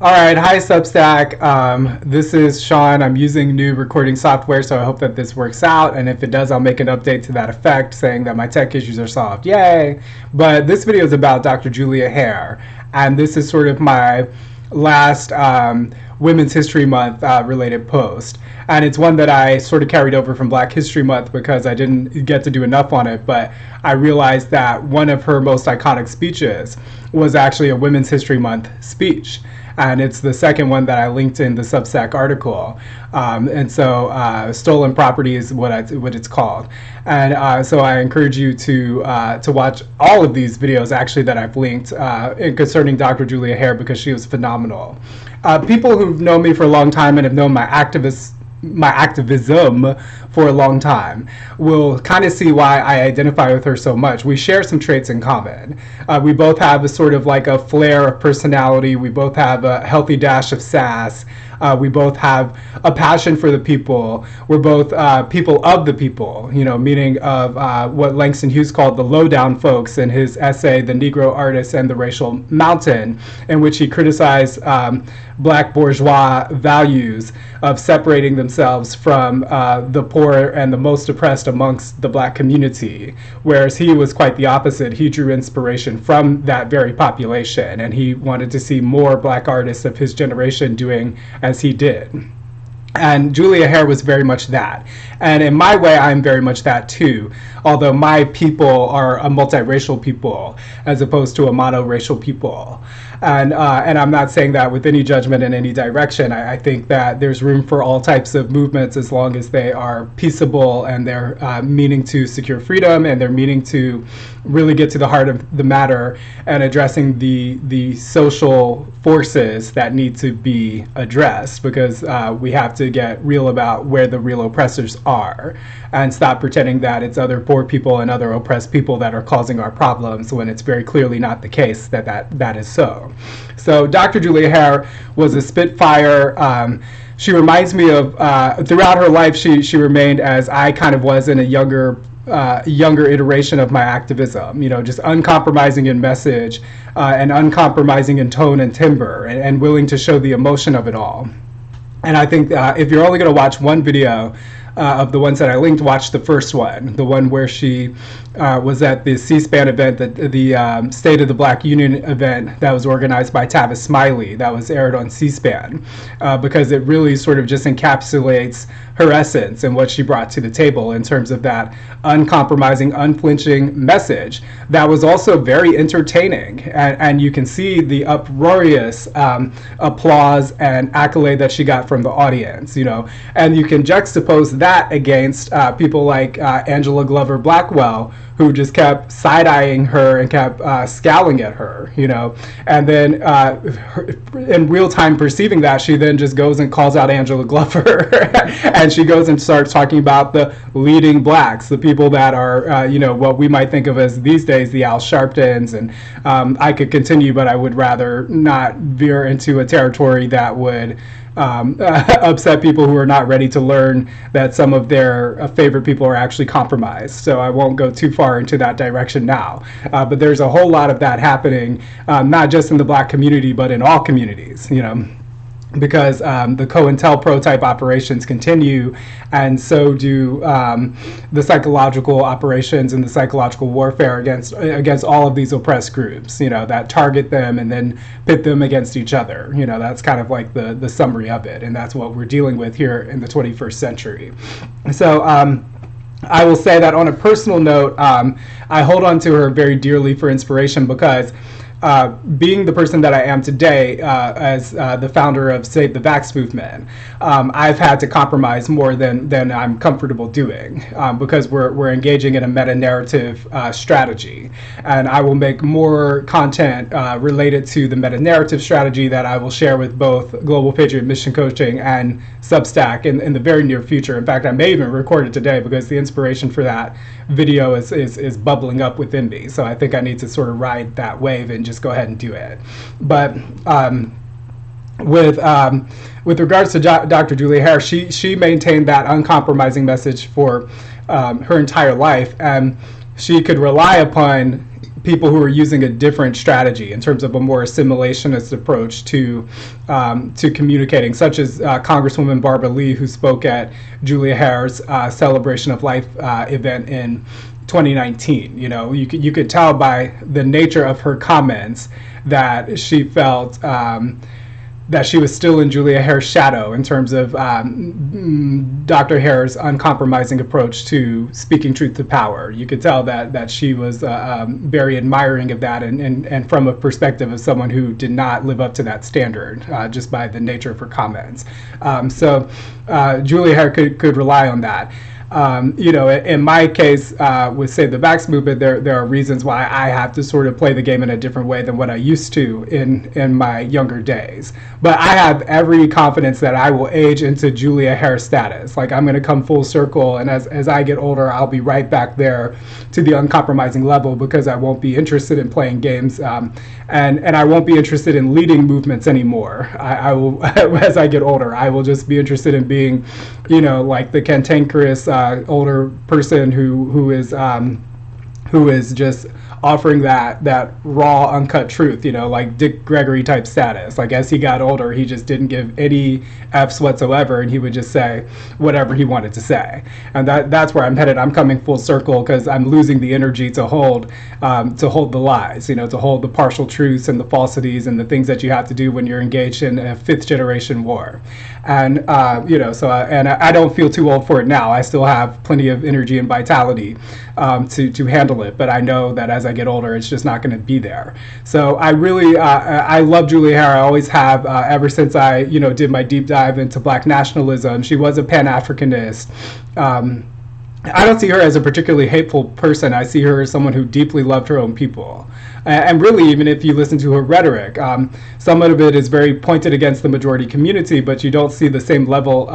All right, hi Substack. This is Sean. I'm using new recording software, so I hope that this works out. And if it does, I'll make an update to that effect saying that my tech issues are solved. Yay! But this video is about Dr. Julia Hare, and this is sort of my last Women's History Month related post. And it's one that I sort of carried over from Black History Month because I didn't get to do enough on it, but I realized that one of her most iconic speeches was actually a Women's History Month speech. And it's the second one that I linked in the Substack article. And so stolen property is what it's called. And so I encourage you to watch all of these videos actually that I've linked concerning Dr. Julia Hare because she was phenomenal. People who've known me for a long time and have known my activism for a long time will kind of see why I identify with her so much. We share some traits in common. We both have a sort of like a flair of personality. We both have a healthy dash of sass. We both have a passion for the people. We're both people of the people, you know, meaning of what Langston Hughes called the lowdown folks in his essay, The Negro Artist and the Racial Mountain, in which he criticized Black bourgeois values of separating themselves from the poor and the most oppressed amongst the Black community, whereas he was quite the opposite. He drew inspiration from that very population, and he wanted to see more Black artists of his generation doing as he did. And Julia Hare was very much that. And in my way, I'm very much that too, although my people are a multiracial people as opposed to a monoracial people. And I'm not saying that with any judgment in any direction. I think that there's room for all types of movements as long as they are peaceable and they're meaning to secure freedom and they're meaning to really get to the heart of the matter and addressing the social forces that need to be addressed, because we have to get real about where the real oppressors are and stop pretending that it's other poor people and other oppressed people that are causing our problems when it's very clearly not the case that is so. So Dr. Julia Hare was a spitfire. She reminds me of, throughout her life, she remained as I kind of was in a younger iteration of my activism, you know, just uncompromising in message and uncompromising in tone and timbre, and willing to show the emotion of it all. And I think if you're only going to watch one video of the ones that I linked, watch the first one, the one where she was at the C-SPAN event, the State of the Black Union event that was organized by Tavis Smiley, that was aired on C-SPAN, because it really sort of just encapsulates her essence and what she brought to the table in terms of that uncompromising, unflinching message that was also very entertaining. And you can see the uproarious applause and accolade that she got from the audience, you know, and you can juxtapose that against people like Angela Glover Blackwell, who just kept side-eyeing her and kept scowling at her, you know. And then in real time perceiving that, she then just goes and calls out Angela Glover. And she goes and starts talking about the leading Blacks, the people that are, you know, what we might think of as these days the Al Sharptons. And I could continue, but I would rather not veer into a territory that would upset people who are not ready to learn that some of their favorite people are actually compromised. So I won't go too far into that direction now. But there's a whole lot of that happening, not just in the Black community, but in all communities, you know, because the COINTELPRO type operations continue, and so do the psychological operations and the psychological warfare against all of these oppressed groups, you know, that target them and then pit them against each other. You know, that's kind of like the summary of it, and that's what we're dealing with here in the 21st century. So I will say that on a personal note, I hold on to her very dearly for inspiration, because being the person that I am today as the founder of Save the Vax movement, I've had to compromise more than I'm comfortable doing, because we're engaging in a meta-narrative strategy. And I will make more content related to the meta-narrative strategy that I will share with both Global Patriot Mission Coaching and Substack in the very near future. In fact, I may even record it today because the inspiration for that video is bubbling up within me. So I think I need to sort of ride that wave and just go ahead and do it. But with regards to Dr. Julia Hare, she maintained that uncompromising message for her entire life, and she could rely upon people who are using a different strategy in terms of a more assimilationist approach to communicating, such as Congresswoman Barbara Lee, who spoke at Julia Hare's Celebration of Life event in 2019. You know, you could tell by the nature of her comments that she felt that she was still in Julia Hare's shadow in terms of Dr. Hare's uncompromising approach to speaking truth to power. You could tell that she was very admiring of that, and from a perspective of someone who did not live up to that standard just by the nature of her comments. So Julia Hare could rely on that. You know, in my case, with Save the Vax movement, there are reasons why I have to sort of play the game in a different way than what I used to in my younger days. But I have every confidence that I will age into Julia Hare status. Like, I'm going to come full circle, and as I get older, I'll be right back there to the uncompromising level, because I won't be interested in playing games, and I won't be interested in leading movements anymore. I will, as I get older, I will just be interested in being, you know, like the cantankerous older person who is just offering that raw, uncut truth, you know, like Dick Gregory type status. Like, as he got older, he just didn't give any F's whatsoever, and he would just say whatever he wanted to say. And that's where I'm headed. I'm coming full circle, because I'm losing the energy to hold the lies, you know, to hold the partial truths and the falsities and the things that you have to do when you're engaged in a fifth generation war. And you know, so and I don't feel too old for it now. I still have plenty of energy and vitality to handle it, but I know that as I get older, it's just not going to be there. So I really I love Julia Hare. I always have, ever since I, you know, did my deep dive into Black nationalism. She was a Pan-Africanist. I don't see her as a particularly hateful person. I see her as someone who deeply loved her own people. And really, even if you listen to her rhetoric, some of it is very pointed against the majority community, but you don't see the same level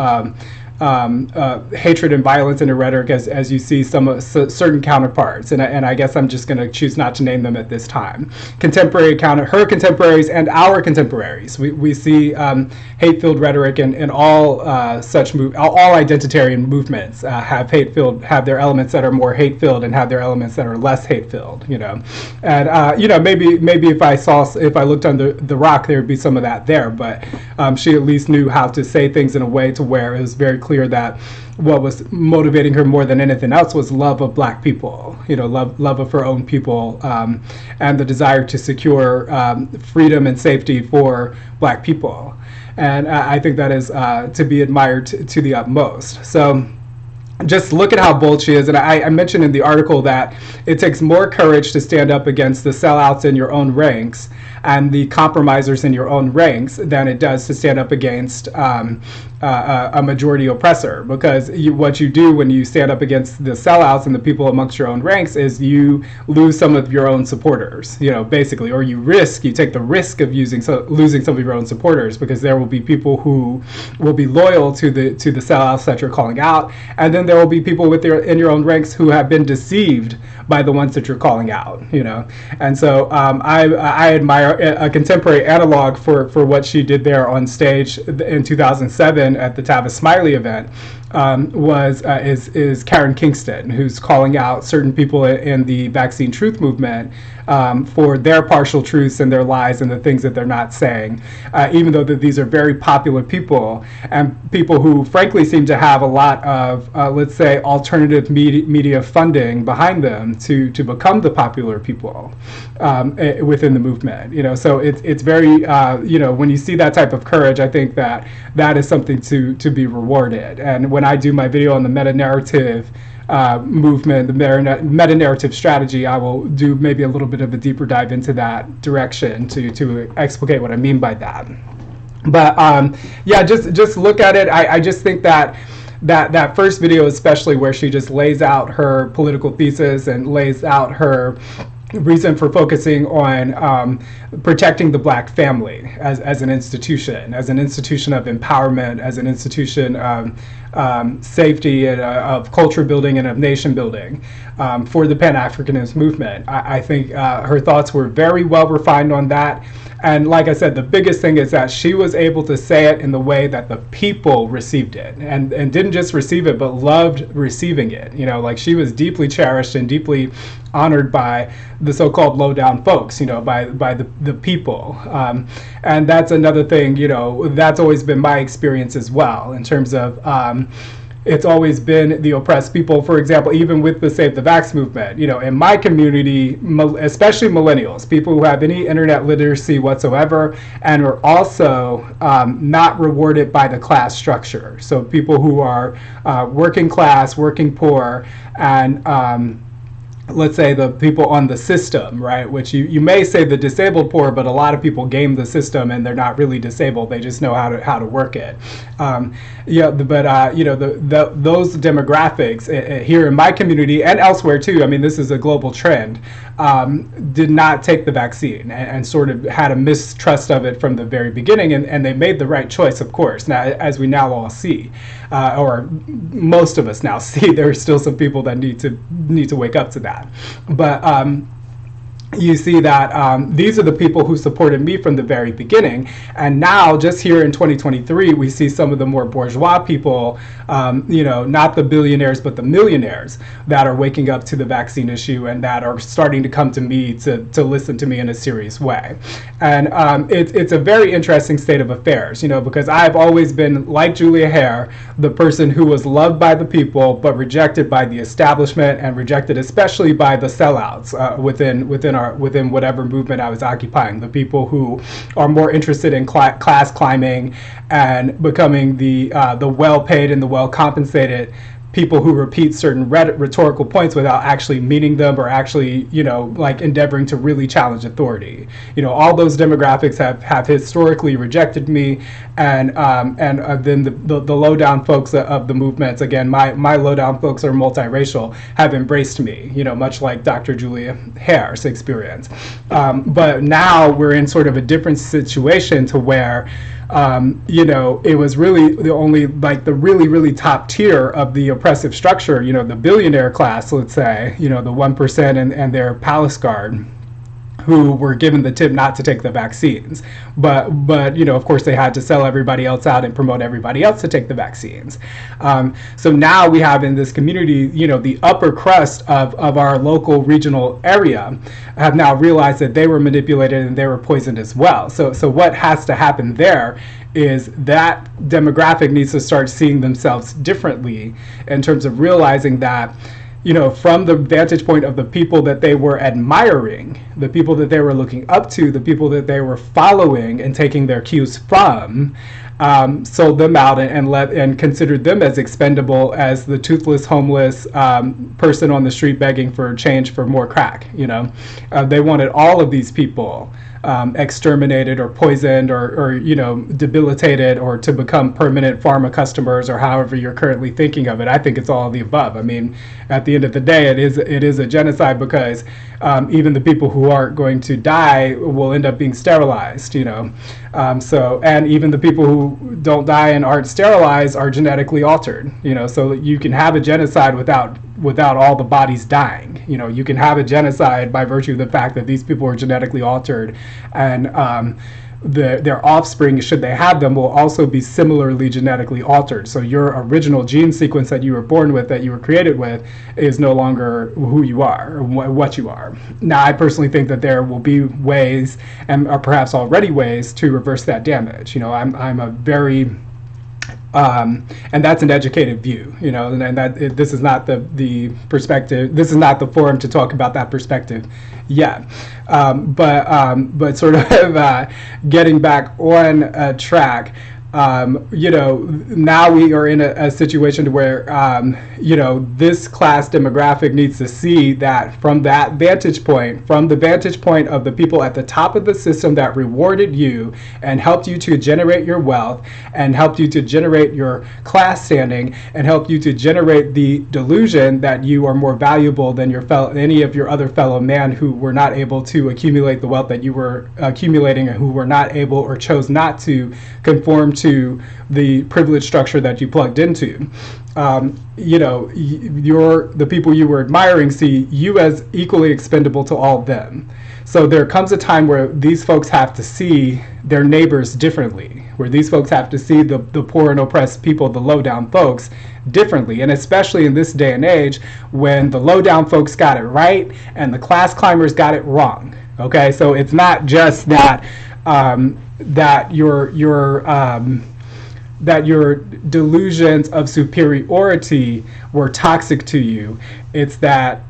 hatred and violence in her rhetoric as you see some certain counterparts, and I guess I'm just going to choose not to name them at this time. Her contemporaries and our contemporaries, we see hate-filled rhetoric in all all identitarian movements have their elements that are more hate-filled and have their elements that are less hate-filled. You know, and you know, maybe if I looked under the rock, there would be some of that there, but she at least knew how to say things in a way to where it was very clear that what was motivating her more than anything else was love of Black people, you know, love of her own people, and the desire to secure freedom and safety for Black people. And I think that is to be admired to the utmost. So just look at how bold she is. And I mentioned in the article that it takes more courage to stand up against the sellouts in your own ranks and the compromisers in your own ranks than it does to stand up against a majority oppressor. Because what you do when you stand up against the sellouts and the people amongst your own ranks is you lose some of your own supporters, you know, basically, or you take the risk of losing some of your own supporters, because there will be people who will be loyal to the sellouts that you're calling out, and then there will be people in your own ranks who have been deceived by the ones that you're calling out, you know. And so I admire a contemporary analog for what she did there on stage in 2007 at the Tavis Smiley event. Is Karen Kingston, who's calling out certain people in the vaccine truth movement for their partial truths and their lies and the things that they're not saying, even though that these are very popular people and people who frankly seem to have a lot of, let's say, alternative media funding behind them to become the popular people within the movement. You know, so it's very, you know, when you see that type of courage, I think that is something to be rewarded. And when I do my video on the meta-narrative movement, the meta-narrative strategy, I will do maybe a little bit of a deeper dive into that direction to explicate what I mean by that. But yeah, just look at it. I just think that first video, especially where she just lays out her political thesis and lays out her reason for focusing on protecting the Black family as an institution of empowerment, as an institution safety and of culture building and of nation building for the Pan-Africanist movement. I think her thoughts were very well refined on that. And like I said, the biggest thing is that she was able to say it in the way that the people received it, and didn't just receive it, but loved receiving it. You know, like she was deeply cherished and deeply honored by the so-called low-down folks, you know, by the people. And that's another thing, you know, that's always been my experience as well, in terms of it's always been the oppressed people. For example, even with the Save the Vax movement, you know, in my community, especially millennials, people who have any internet literacy whatsoever, and are also not rewarded by the class structure. So people who are working class, working poor, and let's say the people on the system, right? Which you may say the disabled poor, but a lot of people game the system and they're not really disabled. They just know how to work it. Yeah, but you know, those demographics here in my community and elsewhere too. I mean, this is a global trend. Did not take the vaccine and sort of had a mistrust of it from the very beginning, and they made the right choice, of course. Now, as we now all see, or most of us now see, there are still some people that need to wake up to that. But you see that these are the people who supported me from the very beginning. And now, just here in 2023, we see some of the more bourgeois people, you know, not the billionaires, but the millionaires that are waking up to the vaccine issue and that are starting to come to me to listen to me in a serious way. And it's a very interesting state of affairs, you know, because I've always been, like Julia Hare, the person who was loved by the people, but rejected by the establishment and rejected especially by the sellouts within whatever movement I was occupying, the people who are more interested in class climbing and becoming the well-paid and the well-compensated people who repeat certain rhetorical points without actually meaning them or actually, you know, like endeavoring to really challenge authority. You know, all those demographics have historically rejected me, and then the low down folks of the movements, again, my low down folks are multiracial, have embraced me, you know, much like Dr. Julia Hare's experience. But now we're in sort of a different situation to where you know, it was really the only, like, the really, really top tier of the oppressive structure, you know, the billionaire class, let's say, you know, the 1% and their palace guard, who were given the tip not to take the vaccines. But you know, of course, they had to sell everybody else out and promote everybody else to take the vaccines. So now we have in this community, you know, the upper crust of our local regional area have now realized that they were manipulated and they were poisoned as well. So what has to happen there is that demographic needs to start seeing themselves differently in terms of realizing that, you know, from the vantage point of the people that they were admiring, the people that they were looking up to, the people that they were following and taking their cues from, sold them out and considered them as expendable as the toothless, homeless person on the street begging for change for more crack. You know, they wanted all of these people exterminated or poisoned or you know, debilitated, or to become permanent pharma customers, or however you're currently thinking of it. I think it's all of the above. I mean, at the end of the day, it is a genocide, because even the people who aren't going to die will end up being sterilized, you know. So, and even the people who don't die and aren't sterilized are genetically altered, you know. So you can have a genocide without all the bodies dying. You know, you can have a genocide by virtue of the fact that these people are genetically altered, and their offspring, should they have them, will also be similarly genetically altered. So your original gene sequence that you were born with, that you were created with, is no longer who you are or what you are. Now, I personally think that there will be ways, and are perhaps already ways, to reverse that damage. You know, I'm a very and that's an educated view, you know, and that this is not the perspective. This is not the forum to talk about that perspective yet. But sort of getting back on track. You know, now we are in a situation where, you know, this class demographic needs to see that from that vantage point, from the vantage point of the people at the top of the system that rewarded you and helped you to generate your wealth and helped you to generate your class standing and helped you to generate the delusion that you are more valuable than any of your other fellow man who were not able to accumulate the wealth that you were accumulating, and who were not able or chose not to conform to the privilege structure that you plugged into. The people you were admiring see you as equally expendable to all of them. So there comes a time where these folks have to see their neighbors differently, where these folks have to see the poor and oppressed people, the low down folks, differently. And especially in this day and age when the low down folks got it right and the class climbers got it wrong. Okay, so it's not just that that your delusions of superiority were toxic to you. It's that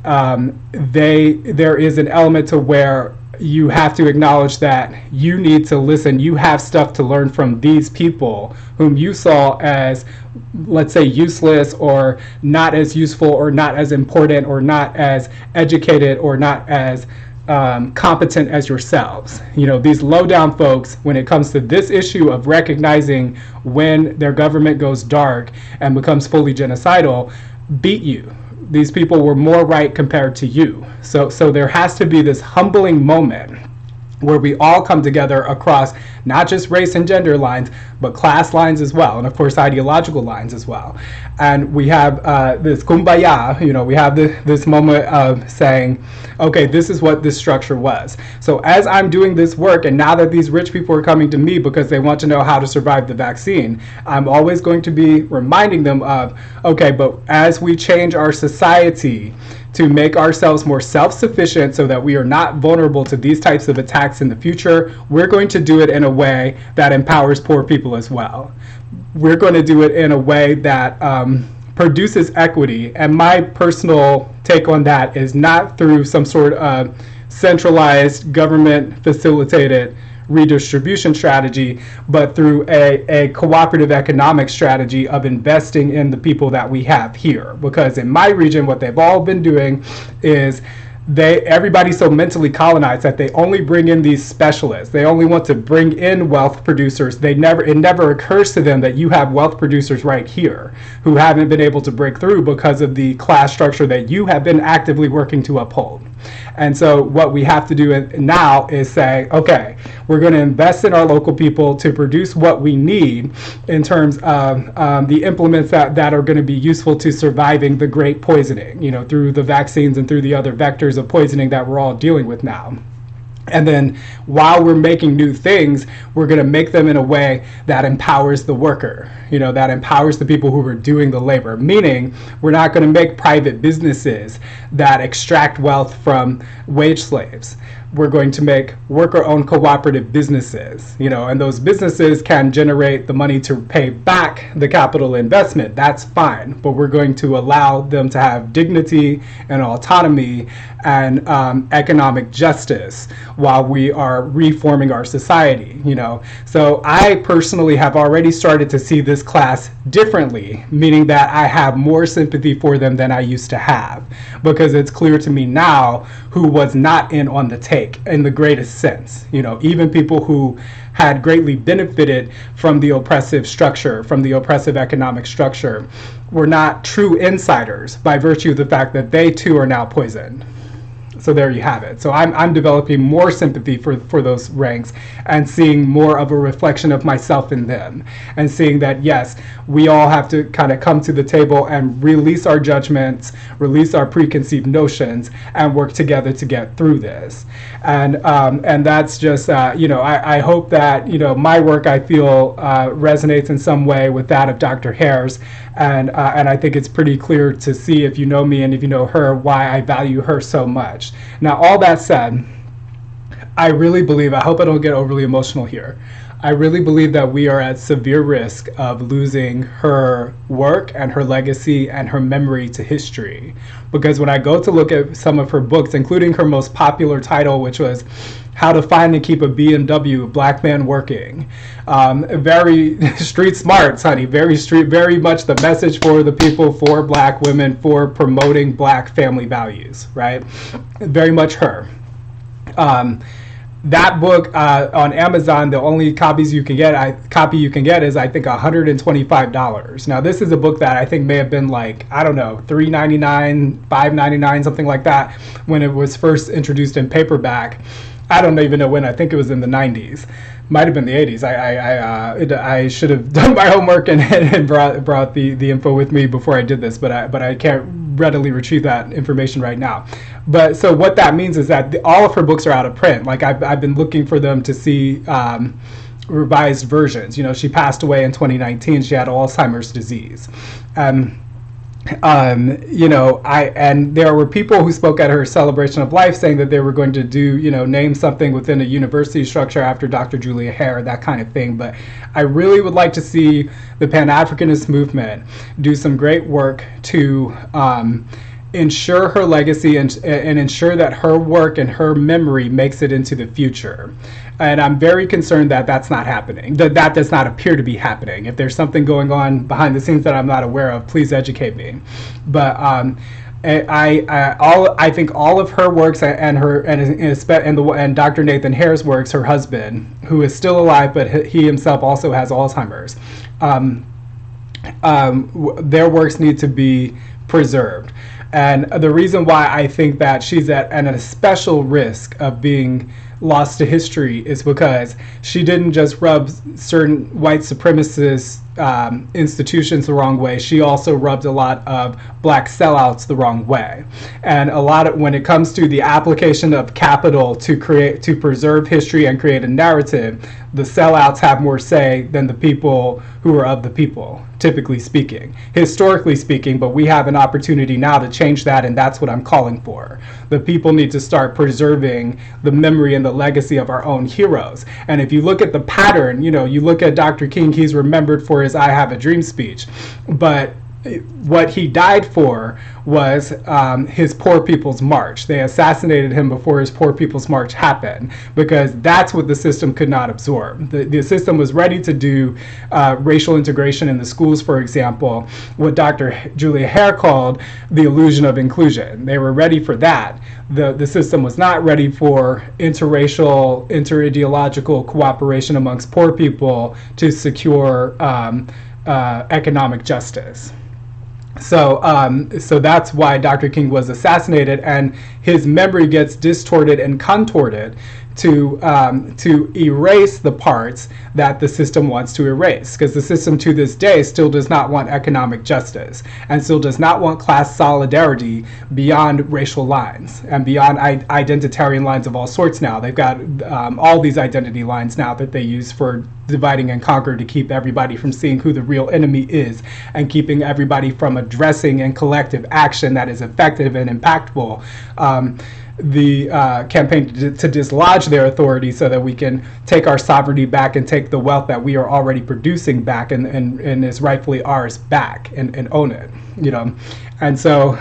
there is an element to where you have to acknowledge that you need to listen. You have stuff to learn from these people whom you saw as, let's say, useless or not as useful or not as important or not as educated or not as competent as yourselves. These low down folks, when it comes to this issue of recognizing when their government goes dark and becomes fully genocidal, beat you. These people were more right compared to you. So there has to be this humbling moment where we all come together across not just race and gender lines, but class lines as well, and of course ideological lines as well. And we have this kumbaya, we have this moment of saying, okay, this is what this structure was. So as I'm doing this work, and now that these rich people are coming to me because they want to know how to survive the vaccine, I'm always going to be reminding them of, okay, but as we change our society to make ourselves more self-sufficient so that we are not vulnerable to these types of attacks in the future, we're going to do it in a way that empowers poor people as well. We're going to do it in a way that produces equity. And my personal take on that is not through some sort of centralized government-facilitated redistribution strategy, but through a cooperative economic strategy of investing in the people that we have here. Because in my region, what they've all been doing is everybody's so mentally colonized that they only bring in these specialists. They only want to bring in wealth producers. It never occurs to them that you have wealth producers right here who haven't been able to break through because of the class structure that you have been actively working to uphold. And so what we have to do now is say, okay, we're going to invest in our local people to produce what we need in terms of the implements that are going to be useful to surviving the great poisoning, through the vaccines and through the other vectors of poisoning that we're all dealing with now. And then while we're making new things, we're going to make them in a way that empowers the worker, that empowers the people who are doing the labor. Meaning, we're not going to make private businesses that extract wealth from wage slaves. We're going to make worker-owned cooperative businesses, and those businesses can generate the money to pay back the capital investment. That's fine, but we're going to allow them to have dignity and autonomy and economic justice while we are reforming our society, So I personally have already started to see this class differently, meaning that I have more sympathy for them than I used to have, because it's clear to me now who was not in on the take in the greatest sense. Even people who had greatly benefited from the oppressive structure, from the oppressive economic structure, were not true insiders by virtue of the fact that they too are now poisoned. So there you have it. So I'm developing more sympathy for those ranks and seeing more of a reflection of myself in them, and seeing that, yes, we all have to kind of come to the table and release our judgments, release our preconceived notions, and work together to get through this. And that's just, I hope that, my work, I feel, resonates in some way with that of Dr. Hare's. And I think it's pretty clear to see, if you know me and if you know her, why I value her so much. Now, all that said, I really believe, I hope I don't get overly emotional here, I really believe that we are at severe risk of losing her work and her legacy and her memory to history. Because when I go to look at some of her books, including her most popular title, which was How to Find and Keep a BMW, Black Man Working. Very street smarts, honey, very much the message for the people, for Black women, for promoting Black family values, right? Very much her. That book on Amazon, the only copy you can get is, I think, $125. Now, this is a book that I think may have been like, I don't know, $3.99, $5.99, something like that, when it was first introduced in paperback. I don't even know when. I think it was in the 90s. Might have been the 80s. I should have done my homework and brought the info with me before I did this, but I can't readily retrieve that information right now. But so what that means is that all of her books are out of print. Like I've been looking for them to see revised versions. You know, she passed away in 2019. She had Alzheimer's disease. And there were people who spoke at her celebration of life saying that they were going to do, name something within a university structure after Dr. Julia Hare, that kind of thing. But I really would like to see the Pan-Africanist movement do some great work to ensure her legacy and ensure that her work and her memory makes it into the future. And I'm very concerned that that's not happening, that does not appear to be happening. If there's something going on behind the scenes that I'm not aware of, please educate me. But I think all of her works and Dr. Nathan Hare's works, her husband, who is still alive, but he himself also has Alzheimer's, their works need to be preserved. And the reason why I think that she's at a special risk of being lost to history is because she didn't just rub certain white supremacist institutions the wrong way. She also rubbed a lot of black sellouts the wrong way. And a lot of, when it comes to the application of capital to preserve history and create a narrative, the sellouts have more say than the people who are of the people, typically speaking, historically speaking. But we have an opportunity now to change that, and that's what I'm calling for. The people need to start preserving the memory and the legacy of our own heroes. And if you look at the pattern, you look at Dr. King, he's remembered for his I Have a Dream speech, but what he died for was his Poor People's March. They assassinated him before his Poor People's March happened, because that's what the system could not absorb. The system was ready to do racial integration in the schools, for example, what Dr. Julia Hare called the illusion of inclusion. They were ready for that. The system was not ready for interracial, interideological cooperation amongst poor people to secure economic justice. So that's why Dr. King was assassinated, and his memory gets distorted and contorted to erase the parts that the system wants to erase, because the system to this day still does not want economic justice and still does not want class solidarity beyond racial lines and beyond identitarian lines of all sorts. Now they've got all these identity lines now that they use for dividing and conquer, to keep everybody from seeing who the real enemy is and keeping everybody from addressing in collective action that is effective and impactful the campaign to dislodge their authority, so that we can take our sovereignty back and take the wealth that we are already producing back and is rightfully ours back and own it, and so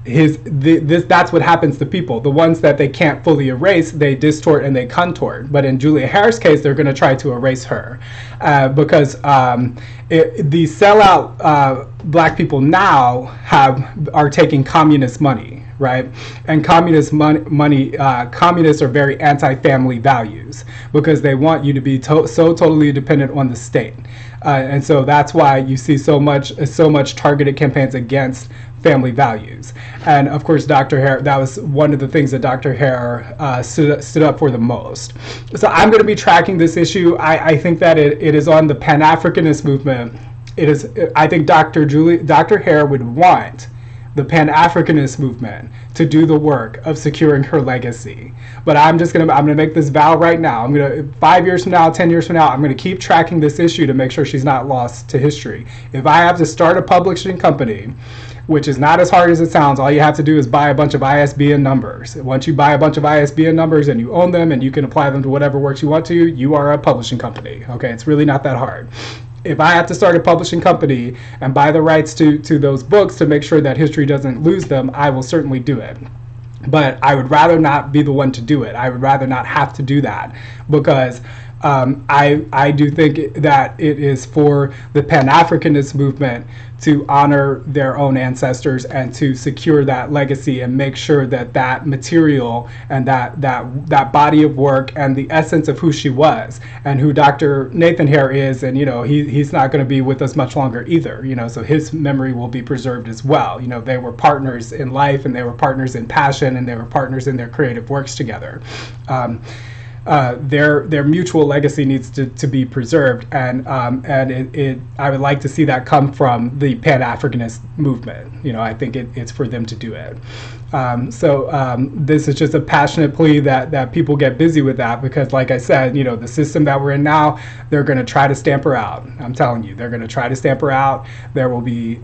that's what happens to people. The ones that they can't fully erase, they distort and they contort. But in Julia Hare's case, they're going to try to erase her because the sellout black people now are taking communist money, right? And communist money, communists are very anti-family values, because they want you to be so totally dependent on the state. And so that's why you see so much targeted campaigns against family values. And of course, Dr. Hare, that was one of the things that Dr. Hare stood up for the most. So I'm going to be tracking this issue. I think that it is on the Pan-Africanist movement. It is. I think Dr. Hare would want the Pan-Africanist movement to do the work of securing her legacy. But I'm gonna make this vow right now. 5 years from now, 10 years from now, I'm gonna keep tracking this issue to make sure she's not lost to history. If I have to start a publishing company, which is not as hard as it sounds, all you have to do is buy a bunch of ISBN numbers. Once you buy a bunch of ISBN numbers and you own them and you can apply them to whatever works you want to, you are a publishing company. Okay, it's really not that hard. If I have to start a publishing company and buy the rights to those books to make sure that history doesn't lose them, I will certainly do it. But I would rather not be the one to do it. I would rather not have to do that, because I do think that it is for the Pan-Africanist movement to honor their own ancestors and to secure that legacy and make sure that that material and that body of work and the essence of who she was and who Dr. Nathan Hare is, and he's not going to be with us much longer either, so his memory will be preserved as well. They were partners in life, and they were partners in passion, and they were partners in their creative works together. Their mutual legacy needs to be preserved, and I would like to see that come from the Pan-Africanist movement. I think it's for them to do it. This is just a passionate plea that people get busy with that, because like I said, the system that we're in now, they're going to try to stamp her out. I'm telling you, they're going to try to stamp her out. There will be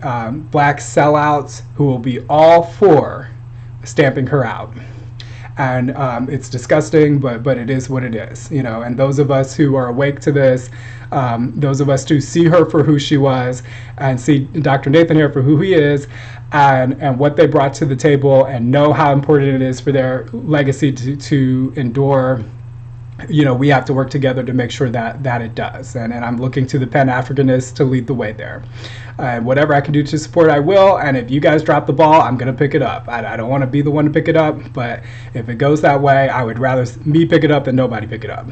black sellouts who will be all for stamping her out. And it's disgusting, but it is what it is, and those of us who are awake to this, those of us who see her for who she was and see Dr. Nathan Hare for who he is, and what they brought to the table, and know how important it is for their legacy to endure. We have to work together to make sure that it does. And I'm looking to the Pan-Africanists to lead the way there. And whatever I can do to support, I will. And if you guys drop the ball, I'm going to pick it up. I don't want to be the one to pick it up, but if it goes that way, I would rather me pick it up than nobody pick it up.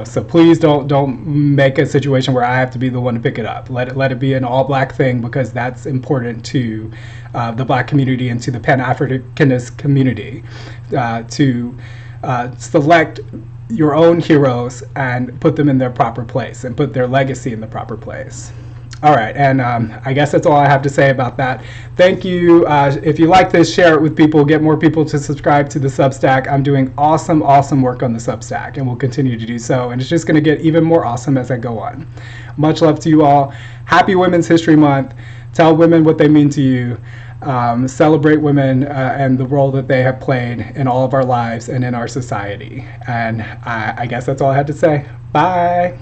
So please don't make a situation where I have to be the one to pick it up. Let it be an all-black thing, because that's important to the black community and to the Pan-Africanist community, to select your own heroes and put them in their proper place and put their legacy in the proper place. All right, and I guess that's all I have to say about that. Thank you. If you like this, share it with people. Get more people to subscribe to the Substack. I'm doing awesome work on the Substack, and will continue to do so. And it's just going to get even more awesome as I go on. Much love to you all. Happy Women's History Month. Tell women what they mean to you. Celebrate women and the role that they have played in all of our lives and in our society. And I guess that's all I had to say. Bye.